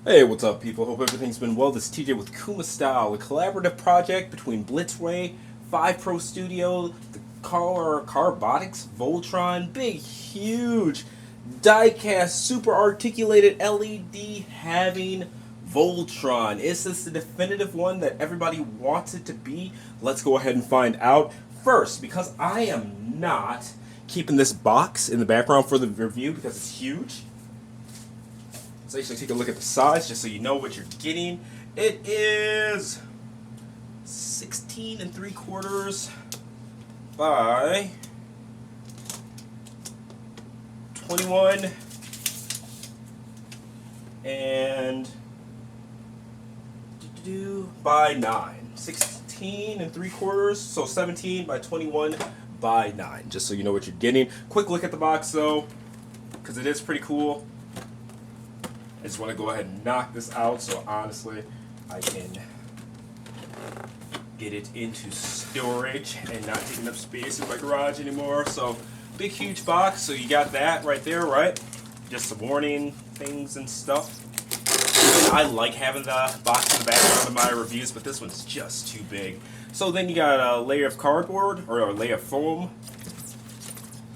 Hey, what's up, people? Hope everything's been well. This is TJ with Kuma Style, a collaborative project between Blitzway, 5proStudio, the Carbototix, Voltron, big, huge, die-cast, super articulated LED having Voltron. Is this the definitive one that everybody wants it to be? Let's go ahead and find out. First, because I am not keeping this box in the background for the review because it's huge. Let's actually take a look at the size just so you know what you're getting. It is 16 and 3/4 by 21 and by 9. 16 and 3/4, so 17 by 21 by 9. Just so you know what you're getting. Quick look at the box though, because it is pretty cool. I just want to go ahead and knock this out so honestly I can get it into storage and not taking up space in my garage anymore. So big huge box, so you got that right there, right? Just some warning things and stuff. I like having the box in the background of my reviews, but this one's just too big. So then you got a layer of cardboard or a layer of foam.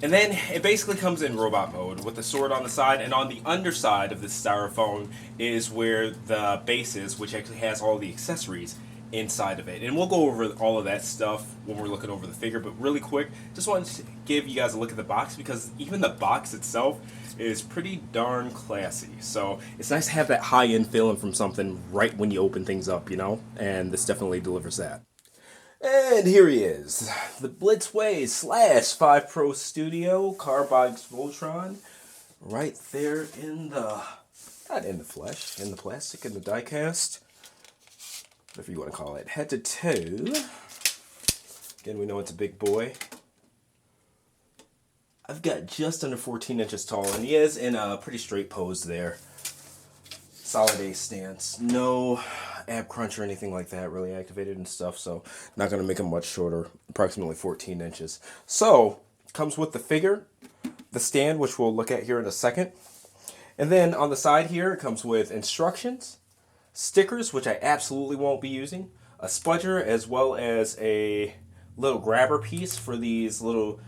And then it basically comes in robot mode with the sword on the side, and on the underside of this styrofoam is where the base is, which actually has all the accessories inside of it. And we'll go over all of that stuff when we're looking over the figure, but really quick, just wanted to give you guys a look at the box because even the box itself is pretty darn classy. So it's nice to have that high-end feeling from something right when you open things up, you know? And this definitely delivers that. And here he is, the Blitzway / 5proStudio Carbototix Voltron, right there in the, not in the flesh, in the plastic, in the die-cast, whatever you want to call it, head to toe. Again, we know it's a big boy. I've got just under 14 inches tall, and he is in a pretty straight pose there. Solid A stance, no ab crunch or anything like that really activated and stuff, so not going to make him much shorter, approximately 14 inches. So, comes with the figure, the stand, which we'll look at here in a second. And then on the side here, it comes with instructions, stickers, which I absolutely won't be using, a spudger, as well as a little grabber piece for these little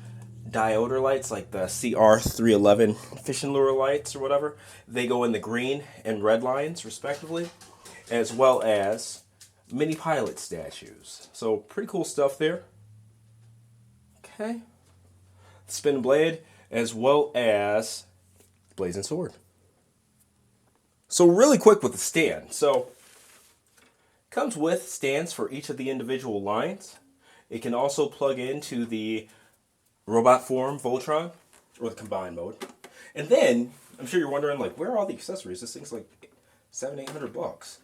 dioder lights like the CR311 fishing lure lights or whatever. They go in the green and red lines respectively, as well as mini pilot statues. So pretty cool stuff there. Okay. Spin blade as well as blazing sword. So really quick with the stand. So comes with stands for each of the individual lines. It can also plug into the robot form Voltron, or the combined mode. And then, I'm sure you're wondering, like, where are all the accessories? This thing's like $700-800.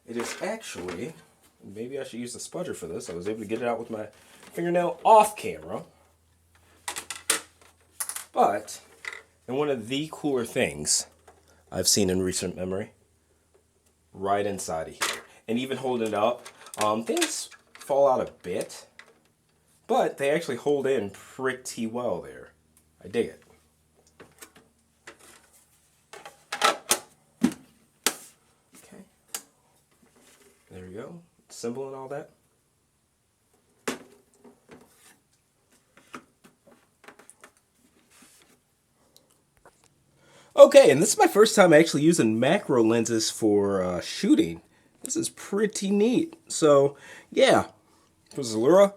It is actually, maybe I should use the spudger for this. I was able to get it out with my fingernail off camera. But, and one of the cooler things I've seen in recent memory, right inside of here. And even holding it up, things fall out a bit. But they actually hold in pretty well there. I dig it. Okay. There we go. Symbol and all that. Okay, and this is my first time actually using macro lenses for shooting. This is pretty neat. So, yeah. This is Allura.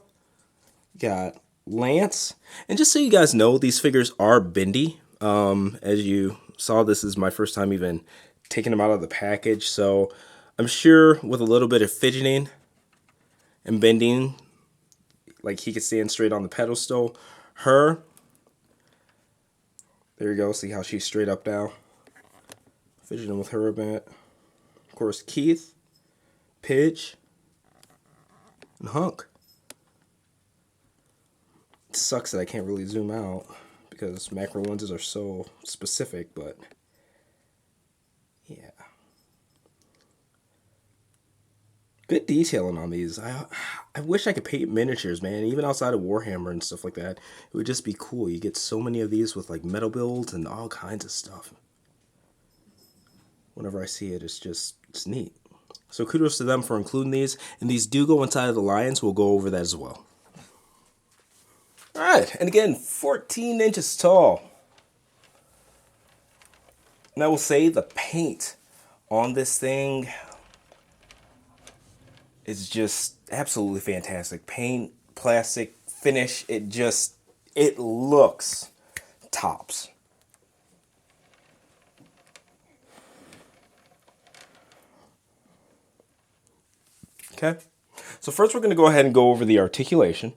Got Lance, and just so you guys know, these figures are bendy. As you saw, this is my first time even taking them out of the package, so I'm sure with a little bit of fidgeting and bending, like he could stand straight on the pedestal. Her, there you go, see how she's straight up now. Fidgeting with her a bit. Of course, Keith, Pidge, and Hunk. It sucks that I can't really zoom out because macro lenses are so specific, but yeah. Good detailing on these. I wish I could paint miniatures, man, even outside of Warhammer and stuff like that. It would just be cool. You get so many of these with like metal builds and all kinds of stuff. whenever I see it, it's neat. So kudos to them for including these, and these do go inside of the lions. We'll go over that as well. All right, and again, 14 inches tall. And I will say the paint on this thing is just absolutely fantastic. Paint, plastic, finish, it looks tops. Okay, so first we're going to go ahead and go over the articulation.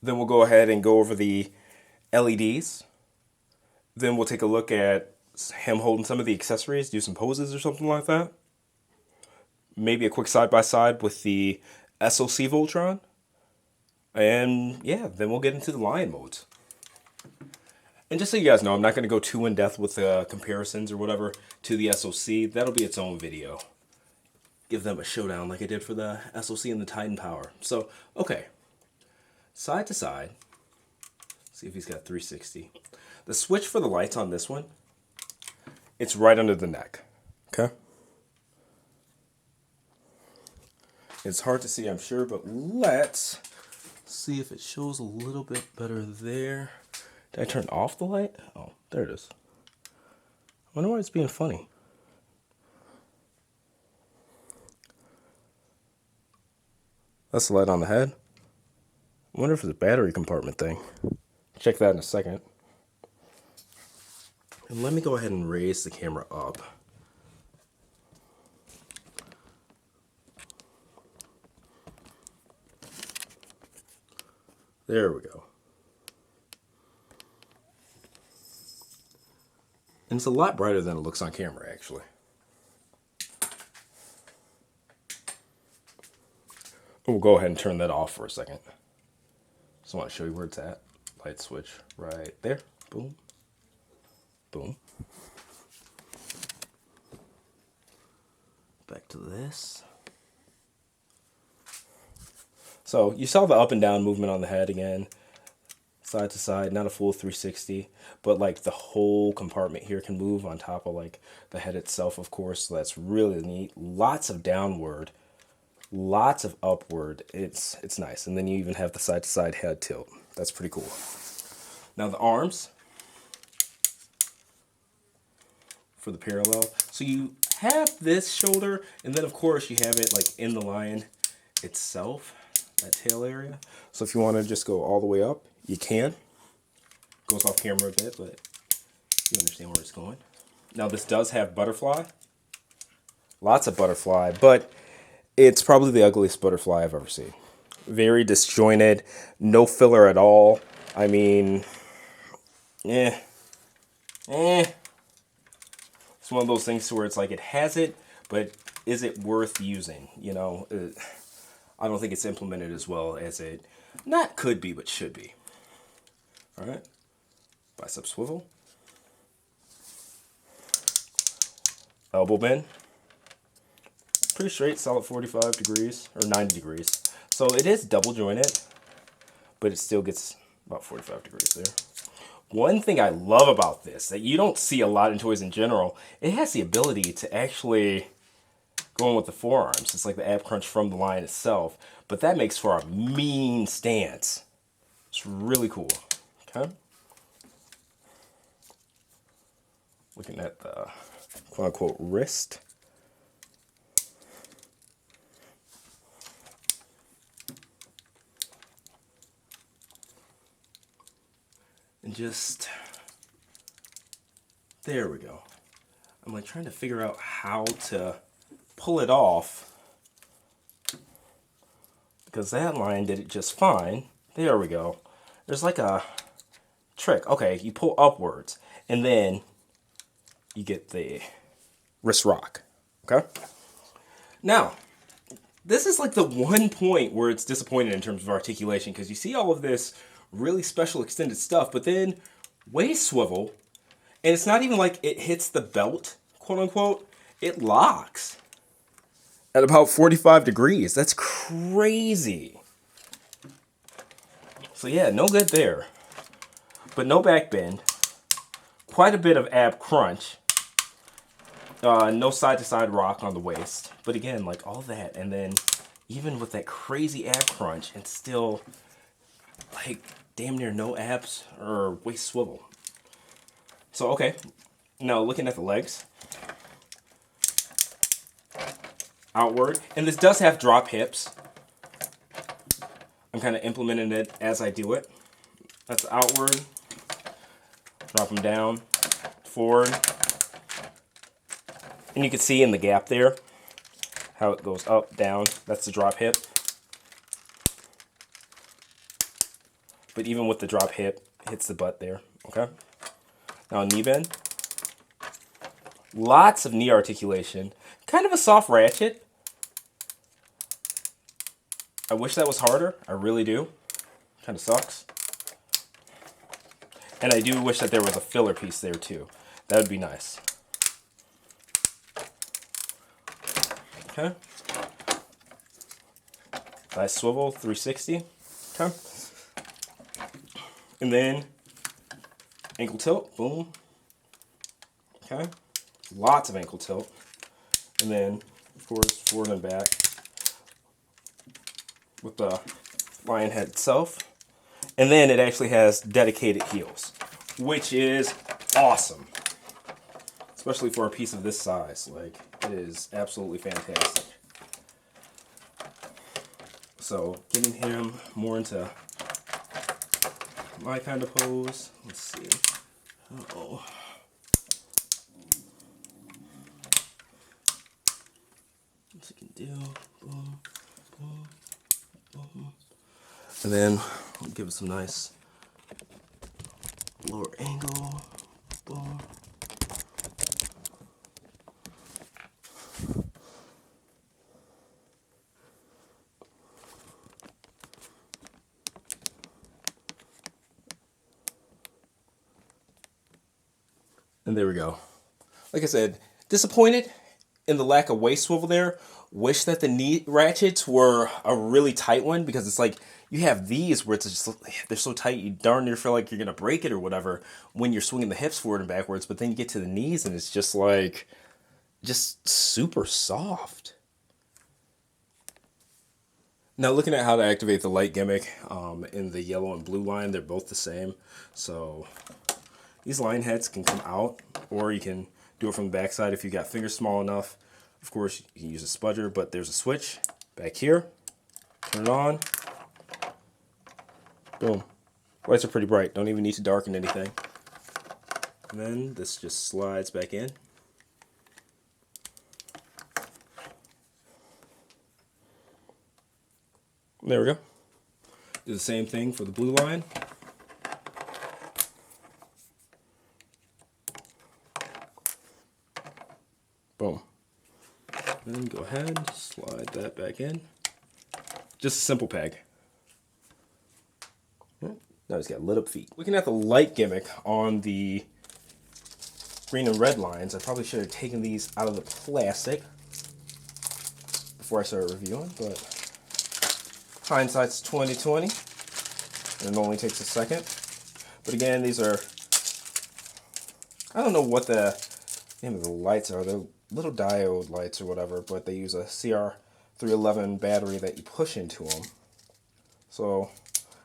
Then we'll go ahead and go over the LEDs. Then we'll take a look at him holding some of the accessories, do some poses or something like that. Maybe a quick side-by-side with the SoC Voltron. And yeah, then we'll get into the lion modes. And just so you guys know, I'm not going to go too in-depth with comparisons or whatever to the SoC. That'll be its own video. Give them a showdown like I did for the SoC and the Titan Power. So, okay. Side to side. See if he's got 360. The switch for the lights on this one, it's right under the neck. Okay? It's hard to see, I'm sure, but let's see if it shows a little bit better there. Did I turn off the light? Oh, there it is. I wonder why it's being funny. That's the light on the head. I wonder if it's a battery compartment thing. Check that in a second. And let me go ahead and raise the camera up. There we go. And it's a lot brighter than it looks on camera, actually. We'll go ahead and turn that off for a second. Just want to show you where it's at. Light switch right there. Boom. Boom. Back to this. So you saw the up and down movement on the head again. Side to side, not a full 360, but like the whole compartment here can move on top of like the head itself, of course. So that's really neat. Lots of downward, lots of upward. It's nice. And then you even have the side to side head tilt. That's pretty cool. Now the arms for the parallel. So you have this shoulder, and then of course you have it like in the lion itself, that tail area. So if you want to just go all the way up, you can. Goes off camera a bit, but you understand where it's going. Now this does have butterfly. Lots of butterfly, but it's probably the ugliest butterfly I've ever seen. Very disjointed, no filler at all. I mean, It's one of those things where it's like it has it, but is it worth using? You know, I don't think it's implemented as well as it not could be, but should be. All right, bicep swivel, elbow bend, pretty straight, solid 45 degrees or 90 degrees. So it is double jointed, but it still gets about 45 degrees there. One thing I love about this that you don't see a lot in toys in general, it has the ability to actually go in with the forearms. It's like the ab crunch from the line itself, but that makes for a mean stance. It's really cool. Okay. Looking at the quote unquote wrist. And just, there we go. I'm like trying to figure out how to pull it off, because that line did it just fine. There we go. There's like a trick. Okay, you pull upwards and then you get the wrist rock. Okay. Now, this is like the one point where it's disappointing in terms of articulation, because you see all of this really special extended stuff, but then waist swivel, and it's not even like it hits the belt, quote unquote. It locks at about 45 degrees. That's crazy. So yeah, no good there. But no back bend. Quite a bit of ab crunch. No side-to-side rock on the waist. But again, like all that. And then even with that crazy ab crunch and still like damn near no abs or waist swivel. So, okay. Now looking at the legs. Outward. And this does have drop hips. I'm kind of implementing it as I do it. That's outward. Drop them down. Forward. And you can see in the gap there how it goes up, down. That's the drop hip. But even with the drop hip, it hits the butt there. Okay. Now knee bend. Lots of knee articulation. Kind of a soft ratchet. I wish that was harder. I really do. Kind of sucks. And I do wish that there was a filler piece there too. That would be nice. Okay. Nice swivel, 360. Okay. And then ankle tilt, boom. Okay. Lots of ankle tilt. And then, of course, forward and back with the lion head itself. And then it actually has dedicated heels, which is awesome. Especially for a piece of this size. Like, it is absolutely fantastic. So, getting him more into my kind of pose. Let's see. Uh-oh. What you can do. Boom, boom, boom. And then we'll give it some nice lower angle. Boom. And there we go. Like I said, disappointed in the lack of waist swivel there. Wish that the knee ratchets were a really tight one, because it's like you have these where it's just, they're so tight you darn near feel like you're gonna break it or whatever when you're swinging the hips forward and backwards, but then you get to the knees and it's just like, just super soft. Now looking at how to activate the light gimmick in the yellow and blue line, they're both the same. So these line heads can come out, or you can do it from the back side if you got fingers small enough. Of course, you can use a spudger, but there's a switch back here. Turn it on. Boom. Lights are pretty bright. Don't even need to darken anything. And then this just slides back in. There we go. Do the same thing for the blue line. Boom. Then go ahead, slide that back in. Just a simple peg. Now he's got lit up feet. Looking at the light gimmick on the green and red lines, I probably should have taken these out of the plastic before I started reviewing, but hindsight's 20/20, and it only takes a second. But again, these are, I don't know what the name of the lights are. They're little diode lights or whatever, but they use a CR311 battery that you push into them. So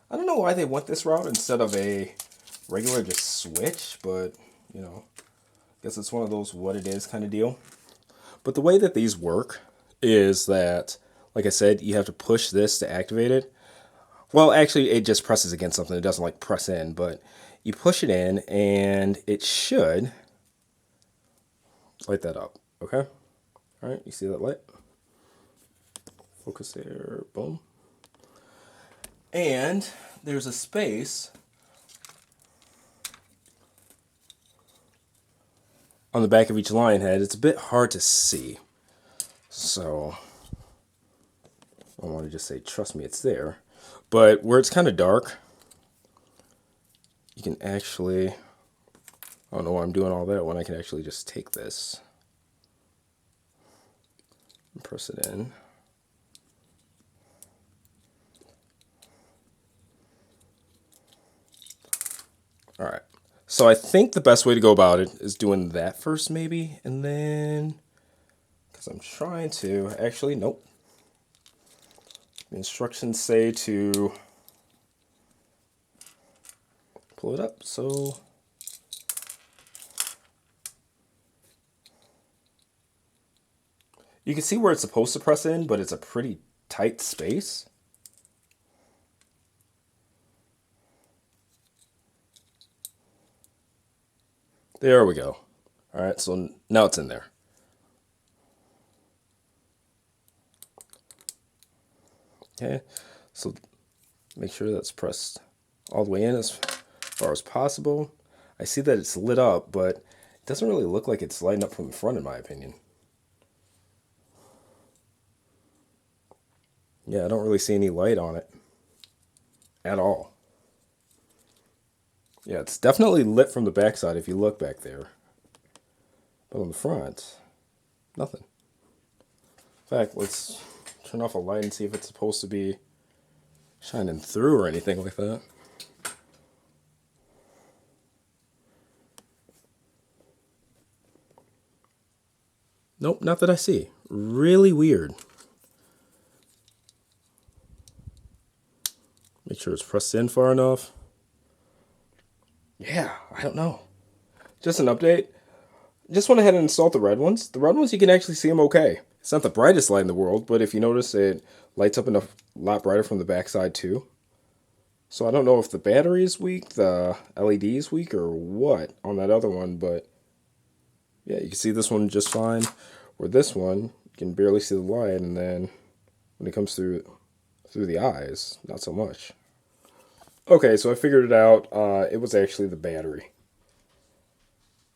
I don't know why they went this route instead of a regular just switch, but you know, I guess it's one of those what it is kind of deal. But the way that these work is that, like I said, you have to push this to activate it. Well, actually, it just presses against something. It doesn't like press in, but you push it in and it should light that up. Okay? All right, you see that light? Focus there, boom. And there's a space on the back of each lion head. It's a bit hard to see. So I want to just say, trust me, it's there. But where it's kind of dark, you can actually, I don't know why I'm doing all that when I can actually just take this and press it in. All right, So I think the best way to go about it is doing that first maybe, and then, because I'm trying to, actually, nope. The instructions say to pull it up, so you can see where it's supposed to press in, but it's a pretty tight space. There we go. All right, so now it's in there. Okay, so make sure that's pressed all the way in as far as possible. I see that it's lit up, but it doesn't really look like it's lighting up from the front in my opinion. Yeah, I don't really see any light on it at all. Yeah, it's definitely lit from the backside if you look back there. But on the front, nothing. In fact, let's turn off a light and see if it's supposed to be shining through or anything like that. Nope, not that I see. Really weird. Make sure it's pressed in far enough. Yeah, I don't know. Just an update. Just went ahead and installed the red ones. The red ones, you can actually see them okay. It's not the brightest light in the world, but if you notice, it lights up a lot brighter from the backside too. So I don't know if the battery is weak, the LED is weak, or what on that other one, but yeah, you can see this one just fine. Where this one, you can barely see the light, and then when it comes through the eyes, not so much. Okay, so I figured it out. It was actually the battery.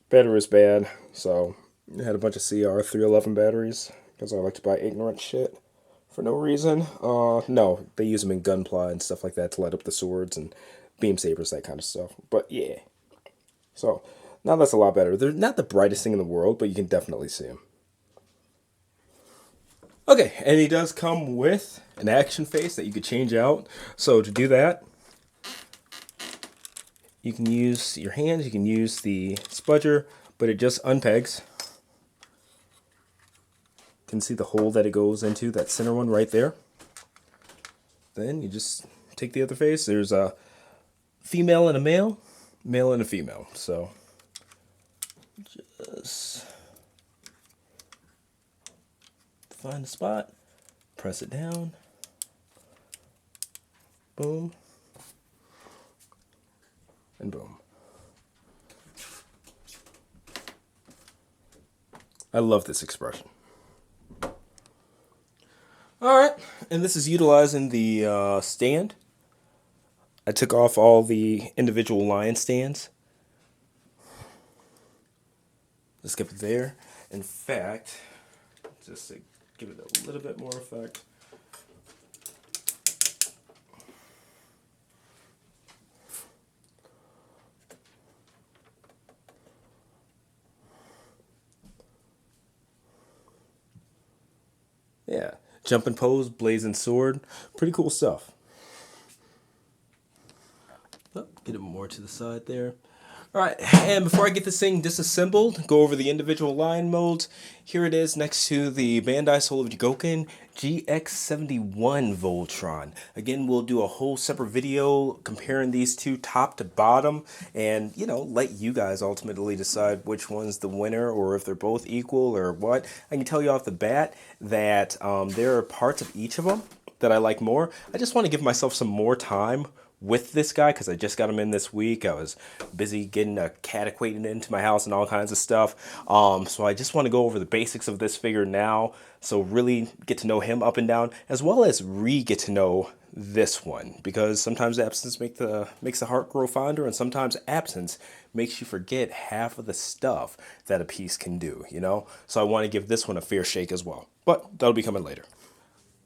Battery was bad, so I had a bunch of CR311 batteries because I like to buy ignorant shit for no reason. No, they use them in gunpla and stuff like that to light up the swords and beam sabers, that kind of stuff. But yeah, so now that's a lot better. They're not the brightest thing in the world, but you can definitely see them. Okay, and he does come with an action face that you could change out. So to do that, you can use your hands, you can use the spudger, but it just unpegs. You can see the hole that it goes into, that center one right there. Then you just take the other face. There's a female and a male, male and a female. So just find a spot, press it down, boom, and boom. I love this expression. Alright, and this is utilizing the stand. I took off all the individual lion stands. Let's keep it there. In fact, just to give it a little bit more effect, yeah, jumping pose, blazing sword, pretty cool stuff. Oh, get it more to the side there. Alright, and before I get this thing disassembled, go over the individual line modes. Here it is next to the Bandai Soul of Jigoken GX71 Voltron. Again, we'll do a whole separate video comparing these two top to bottom and, you know, let you guys ultimately decide which one's the winner or if they're both equal or what. I can tell you off the bat that there are parts of each of them that I like more. I just want to give myself some more time with this guy because I just got him in this week. I was busy getting a cat equated into my house and all kinds of stuff. So I just want to go over the basics of this figure now. So really get to know him up and down, as well as get to know this one, because sometimes absence makes the heart grow fonder, and sometimes absence makes you forget half of the stuff that a piece can do, you know? So I want to give this one a fair shake as well, but that'll be coming later.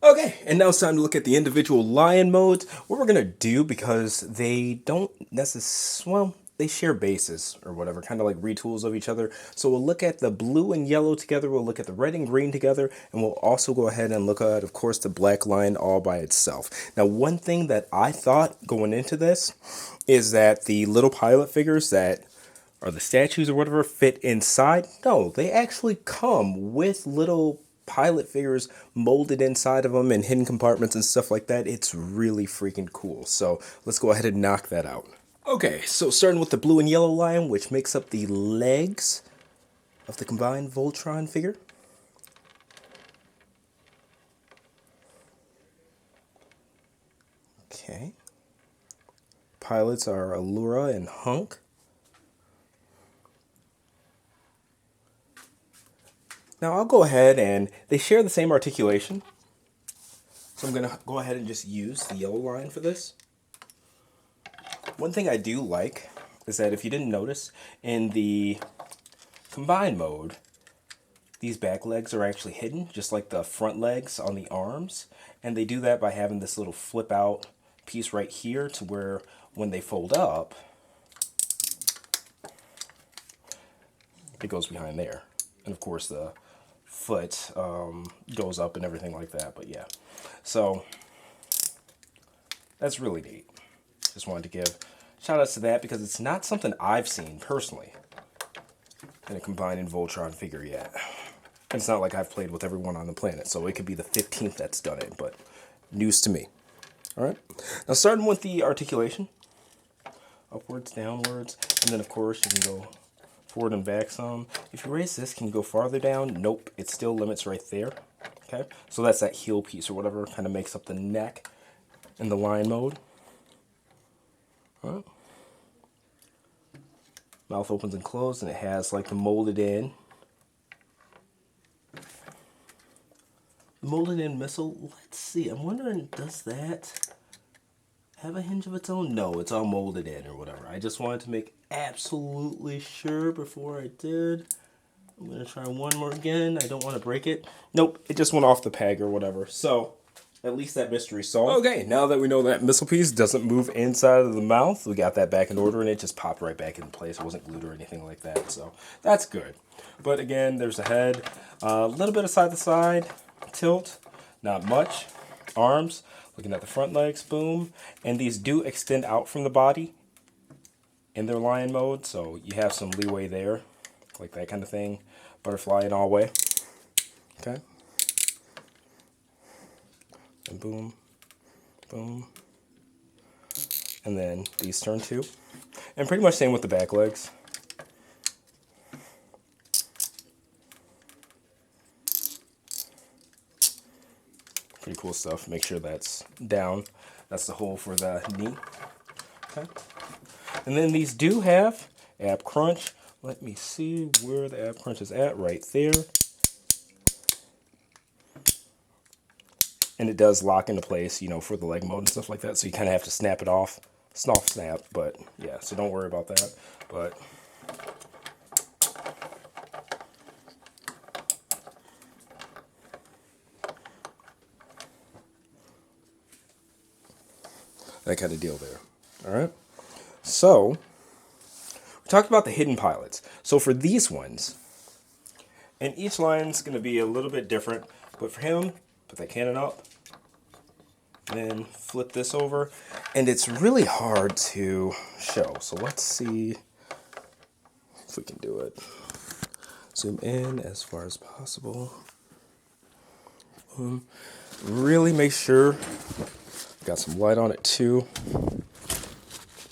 Okay, and now it's time to look at the individual lion modes. What we're going to do, because they don't necessarily, well, they share bases or whatever, kind of like retools of each other. So we'll look at the blue and yellow together, we'll look at the red and green together, and we'll also go ahead and look at, of course, the black lion all by itself. Now, one thing that I thought going into this is that the little pilot figures that or the statues or whatever fit inside. No, they actually come with little pilot figures molded inside of them and hidden compartments and stuff like that. It's really freaking cool. So let's go ahead and knock that out. Okay, so starting with the blue and yellow line, which makes up the legs of the combined Voltron figure. Okay. Pilots are Allura and Hunk. Now I'll go ahead and they share the same articulation. So I'm going to go ahead and just use the yellow line for this. One thing I do like is that if you didn't notice, in the combined mode, these back legs are actually hidden, just like the front legs on the arms. And they do that by having this little flip out piece right here to where when they fold up, it goes behind there. And of course the foot goes up and everything like that, but yeah. So that's really neat. Just wanted to give shout outs to that because it's not something I've seen personally in a combined Voltron figure yet. And it's not like I've played with everyone on the planet, so it could be the 15th that's done it, but news to me. Alright, now starting with the articulation. Upwards, downwards, and then of course you can go forward and back some. If you raise this, can you go farther down? Nope, it still limits right there. Okay, so that's that heel piece or whatever, kind of makes up the neck in the line mode. Alright. Mouth opens and closes, and it has like the molded in. Molded in missile, let's see, I'm wondering, does that have a hinge of its own? No, it's all molded in or whatever. I just wanted to make absolutely sure before I did. I'm going to try one more again. I don't want to break it. Nope, it just went off the peg or whatever. So, at least that mystery's solved. Okay, now that we know that missile piece doesn't move inside of the mouth, we got that back in order and it just popped right back in place. It wasn't glued or anything like that, so that's good. But again, there's a head, a little bit of side to side tilt, not much. Arms, looking at the front legs, boom. And these do extend out from the body in their lion mode, so you have some leeway there, like that kind of thing. Butterfly in all way. Okay. And boom, boom. And then these turn too. And pretty much same with the back legs. Pretty cool stuff. Make sure that's down. That's the hole for the knee. Okay. And then these do have ab crunch. Let me see where the ab crunch is at. Right there. And it does lock into place, you know, for the leg mode and stuff like that. So you kind of have to snap it off. Snap. But yeah, so don't worry about that. But that kind of deal there. All right. So we talked about the hidden pilots. So for these ones, and each line's going to be a little bit different, but for him, put that cannon up, then flip this over, and it's really hard to show. So let's see if we can do it. Zoom in as far as possible. Really make sure got some light on it too.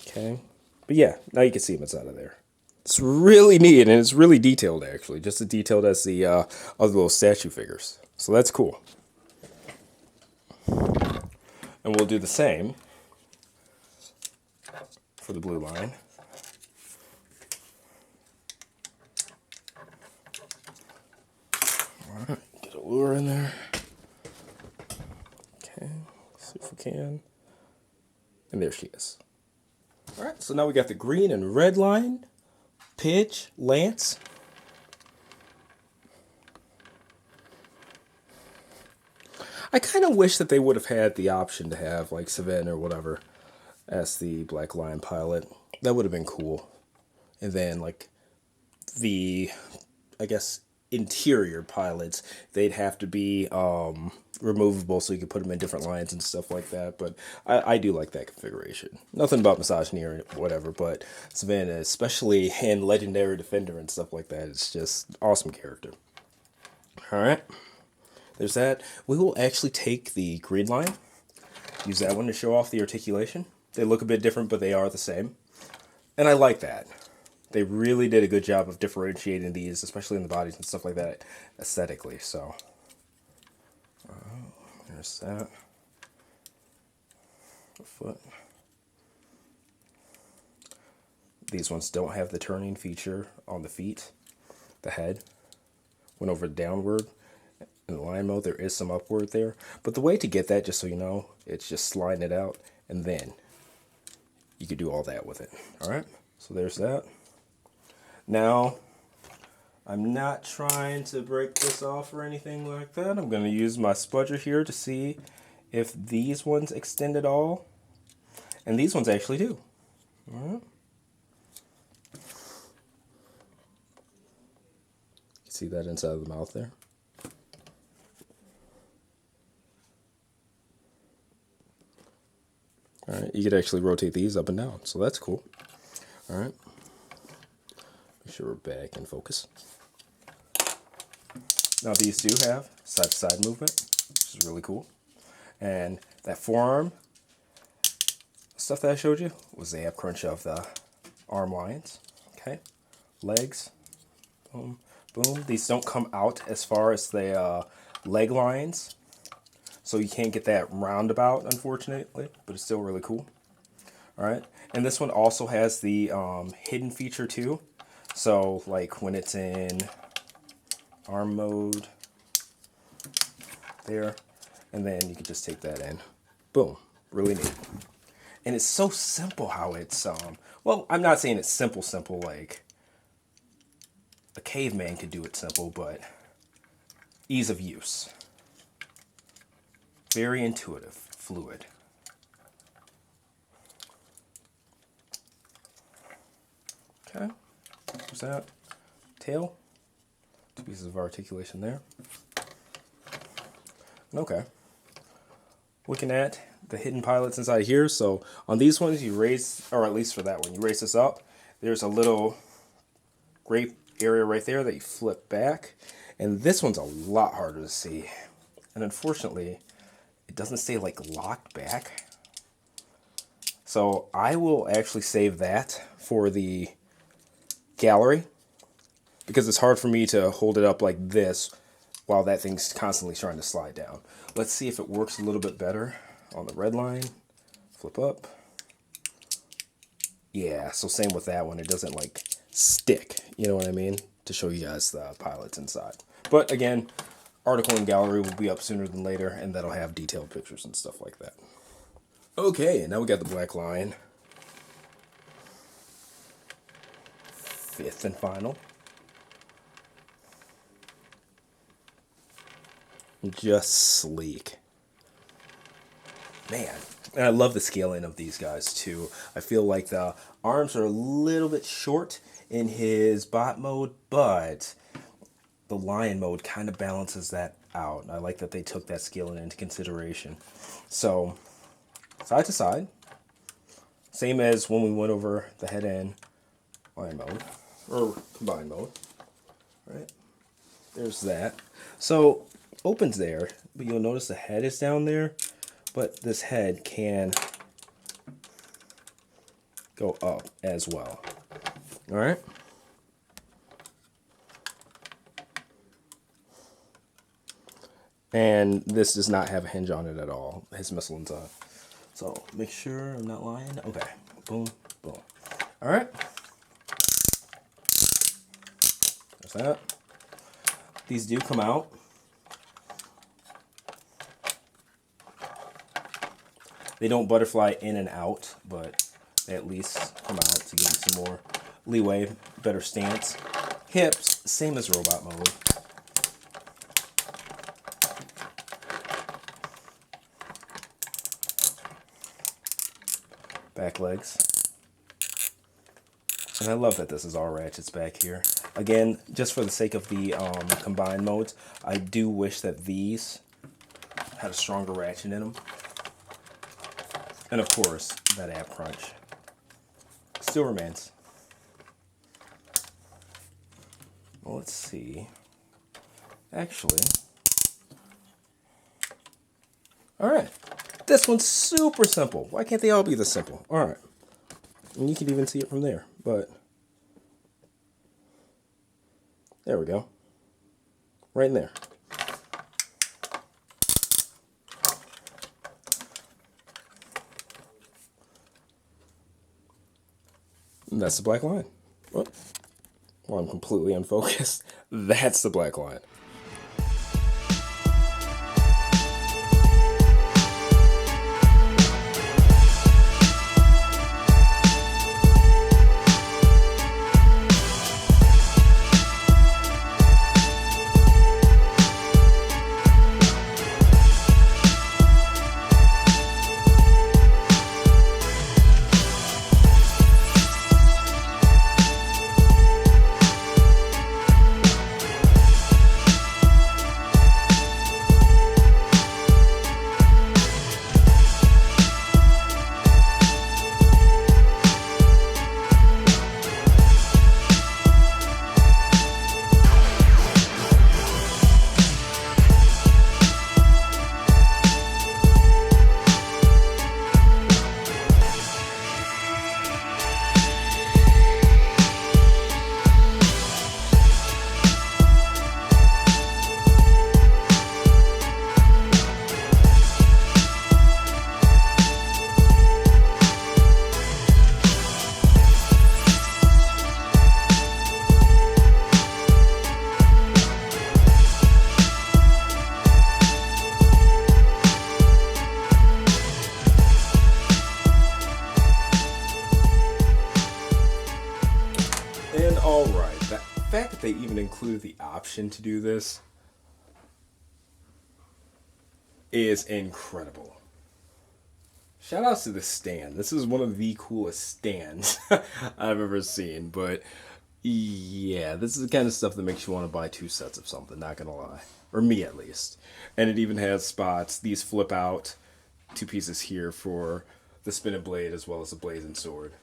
Okay. But yeah, now you can see him inside of there. It's really neat, and it's really detailed actually. Just as detailed as the other little statue figures. So that's cool. And we'll do the same for the blue line. Alright, get a lure in there. Okay, see if we can. And there she is. Alright, so now we got the green and red line. Pidge, Lance. I kind of wish that they would have had the option to have like Swivel or whatever as the Black Lion pilot. That would have been cool. And then like the, I guess, interior pilots, they'd have to be removable so you could put them in different lines and stuff like that. But I do like that configuration. Nothing about misogyny or whatever, but Savannah, especially in Legendary Defender and stuff like that, it's just awesome character. Alright, there's that. We will actually take the green line, use that one to show off the articulation. They look a bit different, but they are the same. And I like that. They really did a good job of differentiating these, especially in the bodies and stuff like that, aesthetically. So, there's that. The foot. These ones don't have the turning feature on the feet. The head went over downward. In line mode, there is some upward there. But the way to get that, just so you know, it's just sliding it out, and then you could do all that with it. Alright, so there's that. Now, I'm not trying to break this off or anything like that. I'm going to use my spudger here to see if these ones extend at all. And these ones actually do. Alright. See that inside of the mouth there? Alright, you could actually rotate these up and down, so that's cool. Alright. Make sure we're back in focus. Now these do have side-to-side movement, which is really cool. And that forearm stuff that I showed you was the ab crunch of the arm lines. Okay, legs, boom, boom. These don't come out as far as the leg lines, so you can't get that roundabout, unfortunately, but it's still really cool. All right, and this one also has the hidden feature too. So, like when it's in arm mode, there, and then you can just take that in. Boom, really neat. And it's so simple how it's, well, I'm not saying it's simple, like a caveman could do it simple, but ease of use. Very intuitive, fluid. Okay, there's that. Tail, 2 pieces of articulation there. Okay, looking at the hidden pilots inside here. So on these ones, you raise, or at least for that one, you raise this up. There's a little gray area right there that you flip back. And this one's a lot harder to see. And unfortunately, it doesn't stay like locked back. So I will actually save that for the gallery, because it's hard for me to hold it up like this while that thing's constantly trying to slide down. Let's see if it works a little bit better on the red line. Flip up. Yeah, so same with that one. It doesn't like stick, you know what I mean? To show you guys the pilots inside. But again, article and gallery will be up sooner than later, and that'll have detailed pictures and stuff like that. Okay, now we got the black line. 5th and final. Just sleek. Man, and I love the scaling of these guys too. I feel like the arms are a little bit short in his bot mode, but the lion mode kind of balances that out. I like that they took that scaling into consideration. So, side to side, same as when we went over the head and lion mode, or combined mode, right? There's that. So, opens there, but you'll notice the head is down there, but this head can go up as well. All right. And this does not have a hinge on it at all. His missile inside. So make sure I'm not lying. Okay. Boom, boom. All right. There's that. These do come out. They don't butterfly in and out, but they at least come out to give you some more leeway, better stance. Hips, same as robot mode. Back legs. And I love that this is all ratchets back here. Again, just for the sake of the combined modes, I do wish that these had a stronger ratchet in them. And of course, that ab crunch still remains. Well, let's see. Actually, all right. This one's super simple. Why can't they all be this simple? All right. And you can even see it from there, but there we go. Right in there. And that's the black line. Well, I'm completely unfocused. That's the black line. And alright, the fact that they even include the option to do this is incredible. Shout outs to the stand. This is one of the coolest stands I've ever seen, but yeah, this is the kind of stuff that makes you want to buy 2 sets of something, not gonna lie. Or me at least. And it even has spots. These flip out 2 pieces here for the spinning blade as well as the blazing sword.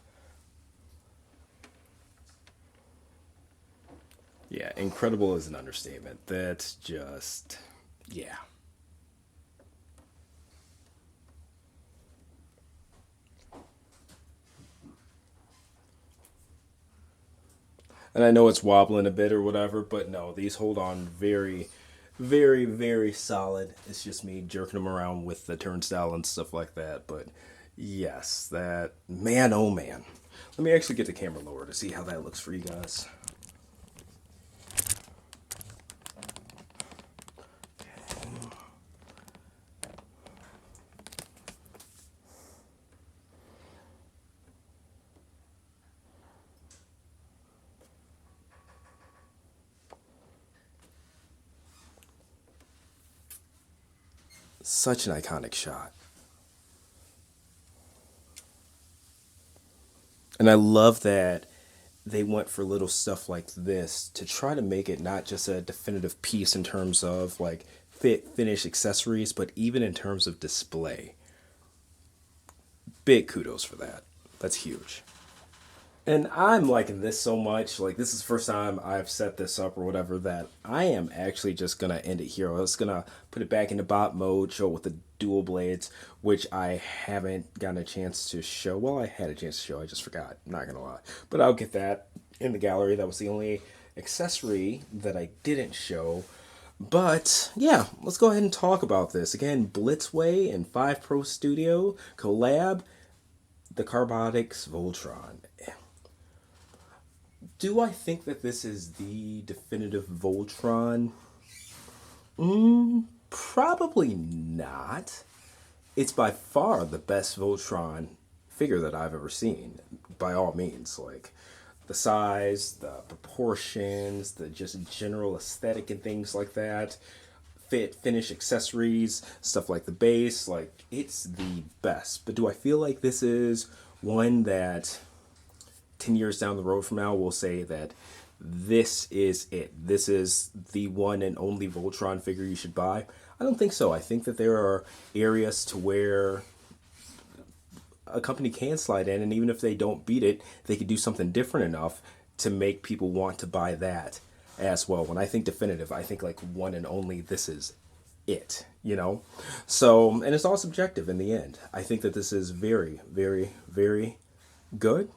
Yeah, incredible is an understatement. That's just, yeah. And I know it's wobbling a bit or whatever, but no, these hold on very, very, very solid. It's just me jerking them around with the turnstile and stuff like that. But yes, that, man, oh man. Let me actually get the camera lower to see how that looks for you guys. Such an iconic shot. And I love that they went for little stuff like this to try to make it not just a definitive piece in terms of like fit, finish, accessories, but even in terms of display. Big kudos for that. That's huge. And I'm liking this so much. Like, this is the first time I've set this up or whatever that I am actually just going to end it here. I was going to put it back into bot mode, show it with the dual blades, which I haven't gotten a chance to show. Well, I had a chance to show. I just forgot. I'm not going to lie. But I'll get that in the gallery. That was the only accessory that I didn't show. But, yeah, let's go ahead and talk about this. Again, Blitzway and 5proStudio collab, the Carbototix Voltron. Do I think that this is the definitive Voltron? Probably not. It's by far the best Voltron figure that I've ever seen, by all means. Like, the size, the proportions, the just general aesthetic and things like that. Fit, finish, accessories, stuff like the base. Like, it's the best. But do I feel like this is one that 10 years down the road from now, we'll say that this is it. This is the one and only Voltron figure you should buy. I don't think so. I think that there are areas to where a company can slide in, and even if they don't beat it, they could do something different enough to make people want to buy that as well. When I think definitive, I think like one and only, this is it, you know? So, and it's all subjective in the end. I think that this is very, very, very good.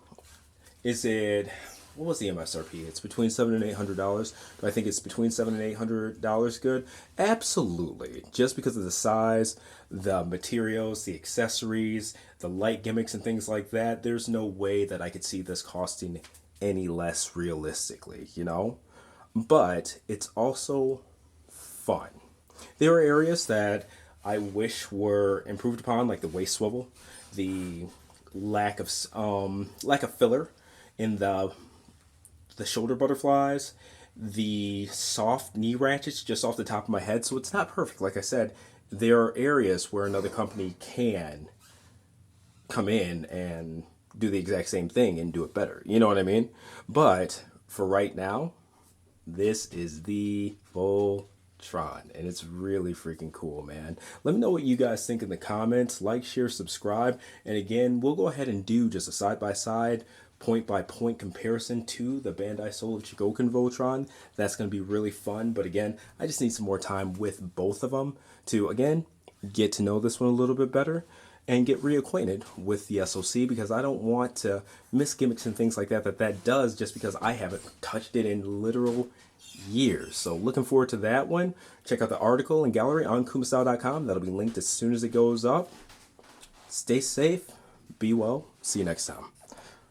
Is it, what was the MSRP? It's between $700 and $800. Do I think it's between $700 and $800 good? Absolutely. Just because of the size, the materials, the accessories, the light gimmicks and things like that, there's no way that I could see this costing any less realistically, you know? But it's also fun. There are areas that I wish were improved upon, like the waist swivel, the lack of filler in the shoulder butterflies, the soft knee ratchets just off the top of my head. So it's not perfect. Like I said, there are areas where another company can come in and do the exact same thing and do it better. You know what I mean? But for right now, this is the Voltron, and it's really freaking cool, man. Let me know what you guys think in the comments. Like, share, subscribe, and again, we'll go ahead and do just a side-by-side, point-by-point comparison to the Bandai Soul of Chigoken Voltron. That's going to be really fun, but again, I just need some more time with both of them to, again, get to know this one a little bit better and get reacquainted with the SOC, because I don't want to miss gimmicks and things like that that does just because I haven't touched it in literal years. So looking forward to that one. Check out the article and gallery on kumastyle.com. That'll be linked as soon as it goes up. Stay safe, be well, see you next time.